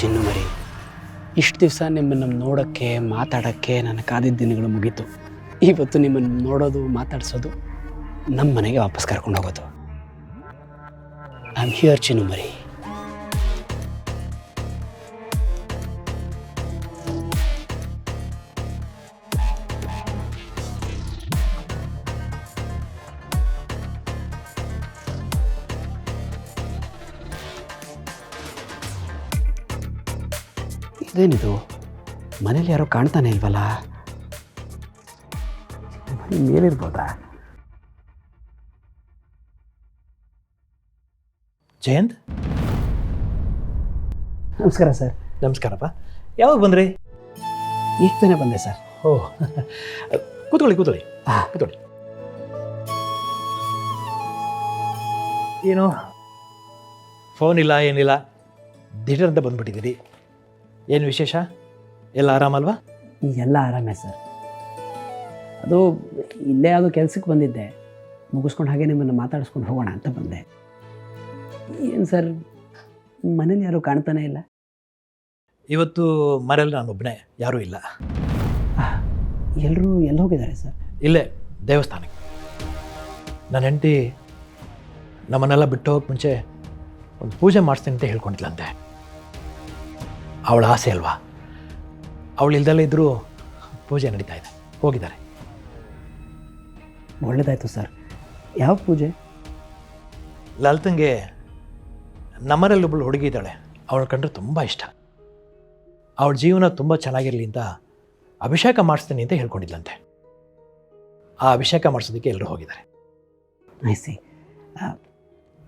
ಚಿನ್ನು ಮರಿ, ಇಷ್ಟು ದಿವಸ ನಿಮ್ಮನ್ನು ನೋಡೋಕ್ಕೆ ಮಾತಾಡೋಕ್ಕೆ ನನ್ನ ಕಾದಿದ್ದ ದಿನಗಳು ಮುಗೀತು. ಇವತ್ತು ನಿಮ್ಮನ್ನು ನೋಡೋದು ಮಾತಾಡಿಸೋದು ನಮ್ಮ ಮನೆಗೆ ವಾಪಸ್ ಕರ್ಕೊಂಡು ಹೋಗೋದು. ಐ ಆಮ್ ಹಿಯರ್ ಚಿನ್ನು ಮರಿ. ಇದೇನಿದು, ಮನೇಲಿ ಯಾರೋ ಕಾಣ್ತಾನೆ ಇಲ್ವಲ್ಲ? ಮನೆ ಮೇಲಿರ್ಬೋದಾ? ಜಯಂತ್, ನಮಸ್ಕಾರ ಸರ್. ನಮಸ್ಕಾರಪ್ಪ. ಯಾವಾಗ ಬಂದ್ರಿ? ಈಗ ತಾನೇ ಬಂದೆ ಸರ್. ಓಹ್, ಕೂತ್ಕೊಳ್ಳಿ ಕೂತ್ಕೊಳ್ಳಿ ಕೂತ್ಕೊಳ್ಳಿ. ಏನು ಫೋನ್ ಇಲ್ಲ, ಏನಿಲ್ಲ, ದಿಢೀರಂತ ಬಂದ್ಬಿಟ್ಟಿದ್ದೀರಿ. ಏನು ವಿಶೇಷ? ಎಲ್ಲ ಆರಾಮಲ್ವಾ? ಎಲ್ಲ ಆರಾಮೇ ಸರ್. ಅದು ಇಲ್ಲೇ ಯಾವುದೋ ಕೆಲಸಕ್ಕೆ ಬಂದಿದ್ದೆ, ಮುಗಿಸ್ಕೊಂಡು ಹಾಗೆ ನಿಮ್ಮನ್ನು ಮಾತಾಡಿಸ್ಕೊಂಡು ಹೋಗೋಣ ಅಂತ ಬಂದೆ. ಏನು ಸರ್, ಮನೇಲಿ ಯಾರೂ ಕಾಣ್ತಾನೆ ಇಲ್ಲ? ಇವತ್ತು ಮನೇಲಿ ನಾನೊಬ್ಬನೇ, ಯಾರೂ ಇಲ್ಲ. ಎಲ್ಲರೂ ಎಲ್ಲಿ ಹೋಗಿದ್ದಾರೆ ಸರ್? ಇಲ್ಲೇ ದೇವಸ್ಥಾನಕ್ಕೆ. ನನ್ನ ಹೆಂಡತಿ ನಮ್ಮನ್ನೆಲ್ಲ ಬಿಟ್ಟು ಹೋಗಕ್ಕೆ ಮುಂಚೆ ಒಂದು ಪೂಜೆ ಮಾಡಿಸ್ತೀನಿ ಅಂತ ಹೇಳ್ಕೊಂಡಿದ್ಲಂತೆ. ಅವಳ ಆಸೆ ಅಲ್ವಾ, ಅವಳು ಇಲ್ದಲ್ಲೇ ಇದ್ದರೂ ಪೂಜೆ ನಡೀತಾ ಇದೆ. ಹೋಗಿದ್ದಾರೆ. ಒಳ್ಳೇದಾಯಿತು ಸರ್. ಯಾವ ಪೂಜೆ? ಲಲಿತಂಗೆ ನಮ್ಮನೇಲಿ ಒಬ್ಬಳು ಹುಡುಗಿ ಇದ್ದಾಳೆ, ಅವಳು ಕಂಡ್ರೆ ತುಂಬ ಇಷ್ಟ. ಅವಳ ಜೀವನ ತುಂಬ ಚೆನ್ನಾಗಿರಲಿ ಅಂತ ಅಭಿಷೇಕ ಮಾಡಿಸ್ತೀನಿ ಅಂತ ಹೇಳ್ಕೊಂಡಿದ್ಲಂತೆ. ಆ ಅಭಿಷೇಕ ಮಾಡಿಸೋದಕ್ಕೆ ಎಲ್ಲರೂ ಹೋಗಿದ್ದಾರೆ. ಐಸಿ.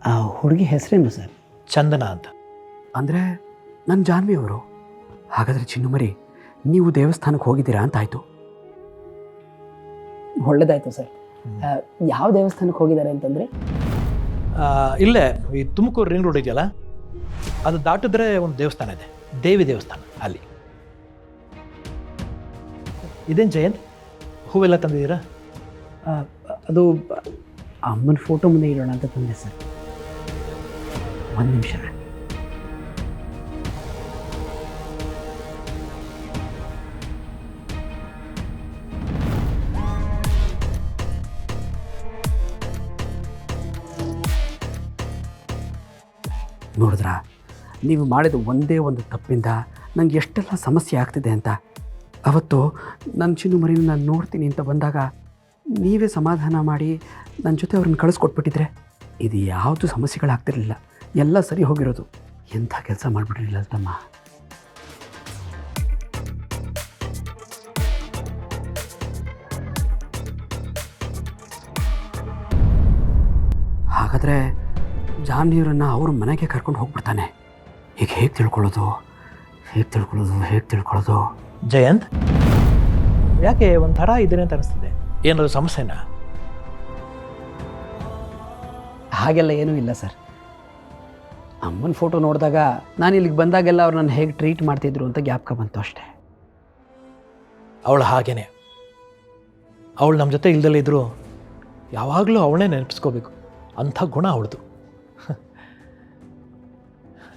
ಆ ಹುಡುಗಿ ಹೆಸರೇನು ಸರ್? ಚಂದನ ಅಂತ. ಅಂದರೆ ನನ್ನ ಜಾನ್ವಿ ಅವರು. ಹಾಗಾದರೆ ಚಿನ್ನು ಮರಿ, ನೀವು ದೇವಸ್ಥಾನಕ್ಕೆ ಹೋಗಿದ್ದೀರಾ ಅಂತ ಆಯಿತು. ಒಳ್ಳೇದಾಯಿತು ಸರ್. ಯಾವ ದೇವಸ್ಥಾನಕ್ಕೆ ಹೋಗಿದ್ದಾರೆ ಅಂತಂದರೆ? ಇಲ್ಲೇ ಈ ತುಮಕೂರು ರಿಂಗ್ ರೋಡ್ ಇದೆಯಲ್ಲ, ಅದು ದಾಟಿದ್ರೆ ಒಂದು ದೇವಸ್ಥಾನ ಇದೆ, ದೇವಿ ದೇವಸ್ಥಾನ. ಅಲ್ಲಿ ಇದೇನು ಜಯಂತ್, ಹೂವೆಲ್ಲ ತಂದಿದ್ದೀರಾ? ಅದು ಅಮ್ಮನ ಫೋಟೋ ಮುಂದೆ ಇಡೋಣ ಅಂತ ತಂದೆ ಸರ್. ಒಂದು ನಿಮಿಷ. ನೋಡಿದ್ರಾ, ನೀವು ಮಾಡಿದ ಒಂದೇ ಒಂದು ತಪ್ಪಿಂದ ನನಗೆ ಎಷ್ಟೆಲ್ಲ ಸಮಸ್ಯೆ ಆಗ್ತಿದೆ ಅಂತ. ಅವತ್ತು ನನ್ನ ಚಿನ್ನು ಮರಿನ ನಾನು ನೋಡ್ತೀನಿ ಅಂತ ಬಂದಾಗ ನೀವೇ ಸಮಾಧಾನ ಮಾಡಿ ನನ್ನ ಜೊತೆ ಅವ್ರನ್ನ ಕಳಿಸ್ಕೊಟ್ಬಿಟ್ಟಿದ್ರೆ ಇದು ಯಾವುದು ಸಮಸ್ಯೆಗಳಾಗ್ತಿರಲಿಲ್ಲ, ಎಲ್ಲ ಸರಿ ಹೋಗಿರೋದು. ಎಂಥ ಕೆಲಸ ಮಾಡಿಬಿಟ್ಟಿರಲಿಲ್ಲ ತಮ್ಮ. ಹಾಗಾದರೆ ಜಾನ್ವಿಯವರನ್ನು ಅವ್ರ ಮನೆಗೆ ಕರ್ಕೊಂಡು ಹೋಗ್ಬಿಡ್ತಾನೆ. ಈಗ ಹೇಗೆ ತಿಳ್ಕೊಳ್ಳೋದು? ಜಯಂತ್, ಯಾಕೆ ಒಂಥರ ಇದ್ದೀರಿ ಅಂತ ಅನಿಸ್ತಿದೆ? ಏನಾದರೂ ಸಮಸ್ಯೆನಾ? ಹಾಗೆಲ್ಲ ಏನೂ ಇಲ್ಲ ಸರ್. ಅಮ್ಮನ ಫೋಟೋ ನೋಡಿದಾಗ ನಾನು ಇಲ್ಲಿಗೆ ಬಂದಾಗೆಲ್ಲ ಅವ್ರು ನನ್ನ ಹೇಗೆ ಟ್ರೀಟ್ ಮಾಡ್ತಿದ್ರು ಅಂತ ಜ್ಞಾಪಕ ಬಂತು ಅಷ್ಟೇ. ಅವಳು ಹಾಗೇನೆ. ಅವಳು ನಮ್ಮ ಜೊತೆ ಇಲ್ದಲ್ಲೇ ಇದ್ದರೂ ಯಾವಾಗಲೂ ಅವಳನ್ನೇ ನೆನಪಿಸ್ಕೋಬೇಕು, ಅಂಥ ಗುಣ ಅವಳದು.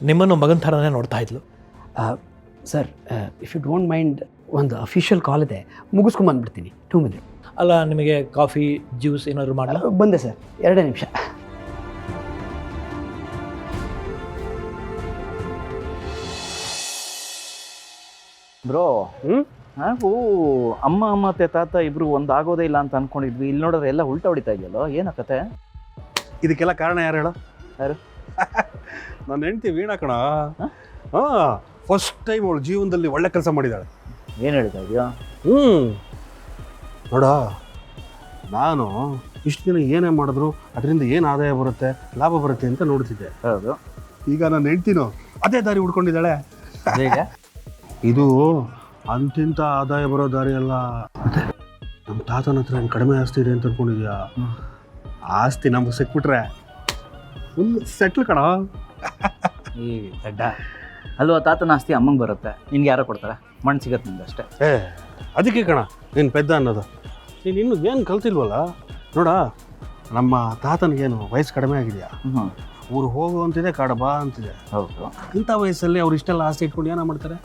ನಿಮ್ಮನ್ನು ಮಗನ ಥರನೇ ನೋಡ್ತಾ ಇದ್ಲು. Sir, if you don't mind, ಒಂದು ಅಫಿಷಿಯಲ್ ಕಾಲ್ ಇದೆ, ಮುಗಿಸ್ಕೊಂಬಂದ್ಬಿಡ್ತೀನಿ. 2 ಮಿನಿಟ್. ಅಲ್ಲ, ನಿಮಗೆ ಕಾಫಿ ಜ್ಯೂಸ್ ಏನಾದರೂ ಮಾಡಲ್ಲ? ಬಂದೆ ಸರ್, 2 ನಿಮಿಷ. ಬ್ರೋ, ನಾವು ಅಮ್ಮ ಮತ್ತೆ ತಾತ ಇಬ್ರು ಒಂದಾಗೋದೇ ಇಲ್ಲ ಅಂತ ಅನ್ಕೊಂಡಿದ್ವಿ. ಇಲ್ಲಿ ನೋಡಿದ್ರೆ ಎಲ್ಲ ಉಲ್ಟಾ ಹೊಡಿತಾ ಇದೆಯಲ್ಲೋ, ಏನಕತೆ? ಇದಕ್ಕೆಲ್ಲ ಕಾರಣ ಯಾರು ಹೇಳೋ? ಯಾರು? ನನ್ನ ಹೆಂಡತಿ ವೀಣಾ ಕಣ. ಫಸ್ಟ್ ಟೈಮ್ ಅವಳು ಜೀವನದಲ್ಲಿ ಒಳ್ಳೆ ಕೆಲಸ ಮಾಡಿದ್ದಾಳೆ. ಏನು ಹೇಳ್ತಾ ಇದೆಯಾ? ನೋಡ, ನಾನು ಇಷ್ಟು ದಿನ ಏನೇ ಮಾಡಿದ್ರು ಅದರಿಂದ ಏನು ಆದಾಯ ಬರುತ್ತೆ, ಲಾಭ ಬರುತ್ತೆ ಅಂತ ನೋಡ್ತಿದ್ದೆ. ಹೌದು. ಈಗ ನನ್ನ ಹೆಂಡ್ತಿನೂ ಅದೇ ದಾರಿ ಹುಡ್ಕೊಂಡಿದ್ದಾಳೆ. ಹೇಗೆ? ಇದು ಅಂತಿಂತ ಆದಾಯ ಬರೋ ದಾರಿ ಅಲ್ಲ. ಮತ್ತೆ ನಮ್ಮ ತಾತನ ಹತ್ರ ಏನು ಕಡಿಮೆ ಆಸ್ತಿ ಇದೆ ಅಂತ ಅನ್ಕೊಂಡಿದ್ಯಾ? ಆಸ್ತಿ ನಮ್ಗೆ ಸಿಕ್ಬಿಟ್ರೆ ಒಂದು ಸೆಟ್ಲ್ ಕಣ. ಈ ದಡ್ಡ ಅಲ್ವಾ, ತಾತನ ಆಸ್ತಿ ಅಮ್ಮಂಗೆ ಬರುತ್ತೆ, ನಿನ್ಗೆ ಯಾರೋ ಕೊಡ್ತಾರೆ? ಮಣ್ಣು ಸಿಗತ್ತೆ ನಿಮ್ಗೆ ಅಷ್ಟೇ. ಅದಕ್ಕೆ ಕಣ ನೀನು ಪೆದ್ದ ಅನ್ನೋದು. ನೀನು ಇನ್ನೂ ಏನು ಕಲ್ತಿಲ್ವಲ್ಲ. ನೋಡ, ನಮ್ಮ ತಾತನಿಗೇನು ವಯಸ್ಸು ಕಡಿಮೆ ಆಗಿದೆಯಾ? ಊರು ಹೋಗು ಅಂತಿದೆ, ಕಾಡ ಬಾ ಅಂತಿದೆ. ಹೌದು. ಇಂಥ ವಯಸ್ಸಲ್ಲಿ ಅವ್ರು ಇಷ್ಟೆಲ್ಲ ಆಸೆ ಇಟ್ಕೊಂಡು ಏನೋ ಮಾಡ್ತಾರೆ?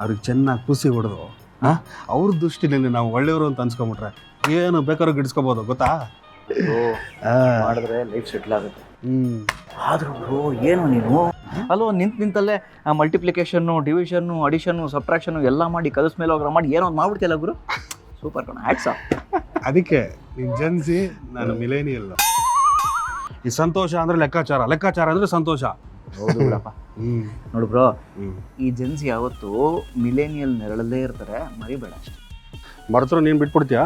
ಅವ್ರಿಗೆ ಚೆನ್ನಾಗಿ ಖುಷಿ ಹೊಡೆದು ಅವ್ರ ದೃಷ್ಟಿನಲ್ಲಿ ನಾವು ಒಳ್ಳೆಯವರು ಅಂತ ಅನ್ಸ್ಕೊಂಬಿಟ್ರೆ ಏನು ಬೇಕಾದ್ರೂ ಗಿಡಿಸ್ಕೋಬೋದು, ಗೊತ್ತಾ? ಮಾಡಿದ್ರೆ ಲೈಫ್ ಸೆಟ್ಲ್ ಆಗುತ್ತೆ. ಆದ್ರೂ ಏನು ನೀನು ಅಲ್ವ ನಿಂತಲ್ಲೇ ಮಲ್ಟಿಪ್ಲಿಕೇಶನ್ನು, ಡಿವಿಷನ್ನು, ಅಡಿಷನ್ನು, ಸಬ್ಟ್ರಾಕ್ಷನ್ನು ಎಲ್ಲ ಮಾಡಿ ಕಲಸ್ ಮೇಲೆ ಹೋಗ್ರ ಮಾಡಿ ಏನೋ ಒಂದು ಮಾಡ್ಬಿಡ್ತಿಲ್ಲ ಗುರು. ಸೂಪರ್ ಕಣ, ಆ್ಯಕ್ಸ. ಅದಕ್ಕೆ ನೀನು ಜನ್ಸಿ, ನಾನು ಮಿಲೇನಿಯಲ್. ಈ ಸಂತೋಷ ಅಂದರೆ ಲೆಕ್ಕಾಚಾರ, ಲೆಕ್ಕಾಚಾರ ಅಂದರೆ ಸಂತೋಷ. ಹೌದು ಬಿಡಪ್ಪ. ನೋಡು ಬ್ರೋ, ಈ ಜೆನ್ಸಿ ಯಾವತ್ತು ಮಿಲೇನಿಯಲ್ ನೆರಳಲ್ಲೇ ಇರ್ತಾರೆ, ಮರಿಬೇಡ ಅಷ್ಟೇ. ಮರೆತರು ನೀನು ಬಿಟ್ಬಿಡ್ತೀಯಾ?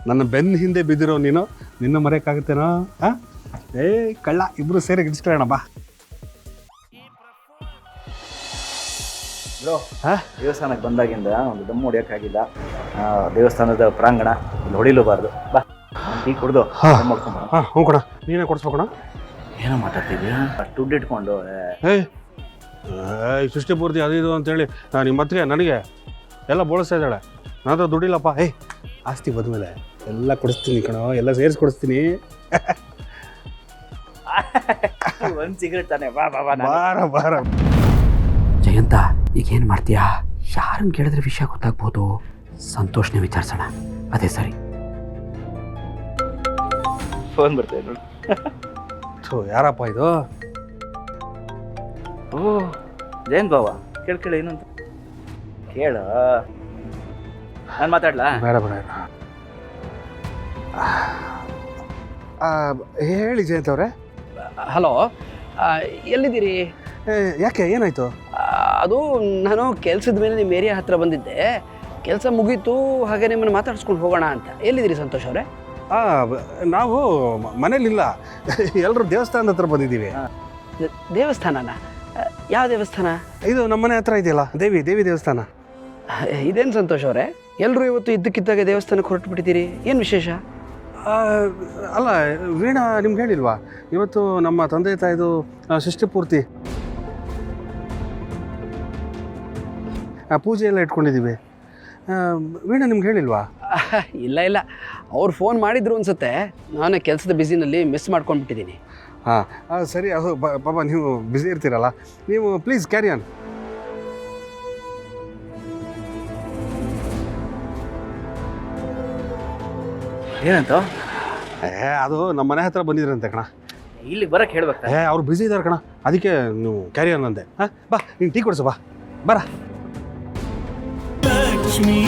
ನನ್ನ ಬೆನ್ನ ಹಿಂದೆ ಬಿದ್ದಿರೋ ನೀನು, ನಿನ್ನ ಮರೆಯೋಕ್ಕಾಗುತ್ತೇನೋ? ಏ ಕಳ್ಳ, ಇಬ್ಬರು ಸೇರಿ ಗಿಡಿಸ್ಕೊಳ್ಳೋಣ ಬಾ. ಬ್ರೋ, ದೇವಸ್ಥಾನಕ್ಕೆ ಬಂದಾಗಿಂದ ಒಂದು ದಮ್ಮು ಹೊಡಿಯೋಕ್ಕಾಗಿಲ್ಲ. ದೇವಸ್ಥಾನದ ಪ್ರಾಂಗಣ ಇಲ್ಲಿ ಹೊಡಿಲೂಬಾರ್ದು. ಬಾ, ಟೀ ಕುಡ್ದು ಮಾಡ್ಕೊಂಡು. ಹಾಂ, ಹ್ಞೂ ಕೊಡ, ನೀನೇ ಕೊಡಿಸ್ಬೇಕಣ. ಏನೋ ಮಾತಾಡ್ತಿದ್ಯಾ? ದುಡ್ಡು ಇಟ್ಕೊಂಡು ಏಯ್ ಸೃಷ್ಟಿ ಪೂರ್ತಿ ಅದು ಇದು ಅಂತೇಳಿ ನಿಮ್ಮ ಹತ್ತಿರ ನನಗೆ ಎಲ್ಲ ಬೋಳಿಸ್ತಾ ಇದ್ದಾಳೆ. ನನ್ನ ಹತ್ರ ದುಡ್ಡಿಲ್ಲಪ್ಪ. ಏಯ್, ಆಸ್ತಿ ಬಂದಮೇಲೆ ಎಲ್ಲ ಕೊಡಿಸ್ತೀನಿ ಕಣೋ, ಎಲ್ಲ ಸೇರಿಸಿ ಕೊಡಿಸ್ತೀನಿ. ಒಂದು ಸಿಗರೇಟ್ ತಾನೆ, ಬಾ ಬಾ ಬಾ. ಬಾರ ಬಾರ. ಜಯಂತ, ಈಗೇನು ಮಾಡ್ತೀಯಾ? ಯಾರನ್ನು ಕೇಳಿದ್ರೆ ವಿಷಯ ಗೊತ್ತಾಗ್ಬೋದು. ಸಂತೋಷನೇ ವಿಚಾರಿಸೋಣ, ಅದೇ ಸರಿ. ಫೋನ್ ಬರ್ತೇವೆ ನೋಡಿ. ಯಾರಪ್ಪ ಇದು? ಓ, ಜಯಂತ್ ಬಾವ. ಕೇಳ ಏನಂತ ಕೇಳ. ನಾನು ಮಾತಾಡ್ಲಾ? ಬೇಡ ಬೇಡ. ಹೇಳಿ ಜಯಂತ್ ಅವರೇ. ಹಲೋ, ಎಲ್ಲಿದ್ದೀರಿ? ಯಾಕೆ, ಏನಾಯಿತು? ಅದು ನಾನು ಕೆಲಸದ ಮೇಲೆ ನಿಮ್ಮ ಏರಿಯಾ ಹತ್ರ ಬಂದಿದ್ದೆ. ಕೆಲಸ ಮುಗೀತು, ಹಾಗೆ ನಿಮ್ಮನ್ನು ಮಾತಾಡ್ಸ್ಕೊಂಡು ಹೋಗೋಣ ಅಂತ. ಎಲ್ಲಿದ್ದೀರಿ ಸಂತೋಷ್ ಅವರೇ? ನಾವು ಮನೇಲಿಲ್ಲ, ಎಲ್ಲರೂ ದೇವಸ್ಥಾನದ ಹತ್ರ ಬಂದಿದ್ದೀವಿ. ದೇವಸ್ಥಾನನ? ಯಾವ ದೇವಸ್ಥಾನ? ಇದು ನಮ್ಮ ಮನೆ ಹತ್ರ ಇದೆಯಲ್ಲ, ದೇವಿ ದೇವಸ್ಥಾನ. ಇದೇನು ಸಂತೋಷ್ ಅವರೇ, ಎಲ್ಲರೂ ಇವತ್ತು ಇದ್ದಕ್ಕಿದ್ದಾಗ ದೇವಸ್ಥಾನಕ್ಕೆ ಹೊರಟು ಬಿಟ್ಟಿದ್ದೀರಿ, ಏನು ವಿಶೇಷ? ಅಲ್ಲ ವೀಣಾ, ನಿಮ್ಗೆ ಹೇಳಿಲ್ವಾ ಇವತ್ತು ನಮ್ಮ ತಂದೆ ತಾಯಿದು ಷಷ್ಠಿ ಪೂರ್ತಿ ಪೂಜೆ ಎಲ್ಲ ಇಟ್ಕೊಂಡಿದ್ದೀವಿ. ವೀಣಾ ನಿಮ್ಗೆ ಹೇಳಿಲ್ವಾ? ಇಲ್ಲ ಇಲ್ಲ, ಅವ್ರು ಫೋನ್ ಮಾಡಿದ್ರು ಅನ್ಸುತ್ತೆ. ನಾನು ಕೆಲಸದ ಬ್ಯುಸಿನಲ್ಲಿ ಮಿಸ್ ಮಾಡ್ಕೊಂಡ್ಬಿಟ್ಟಿದ್ದೀನಿ. ಹಾಂ ಸರಿ, ಅದು ಪಾಪ ನೀವು ಬ್ಯುಸಿ ಇರ್ತೀರಲ್ಲ, ನೀವು ಪ್ಲೀಸ್ ಕ್ಯಾರಿ ಆನ್. ಏನಂತ? ಅದು ನಮ್ಮ ಮನೆ ಹತ್ರ ಬಂದಿದ್ರಂತೆ ಕಣ. ಇಲ್ಲಿ ಬರಕ್ಕೆ ಹೇಳ್ಬೇಕು. ಅವ್ರು ಬ್ಯುಸಿ ಇದ್ದಾರೆ ಕಣ, ಅದಕ್ಕೆ ನೀವು ಕ್ಯಾರಿ ಆನ್ ಅಂದೆ. ಬಾ, ನೀನು ಟೀ ಕೊಡಿಸು, ಬಾ ಬರ. ಲಕ್ಷ್ಮೀ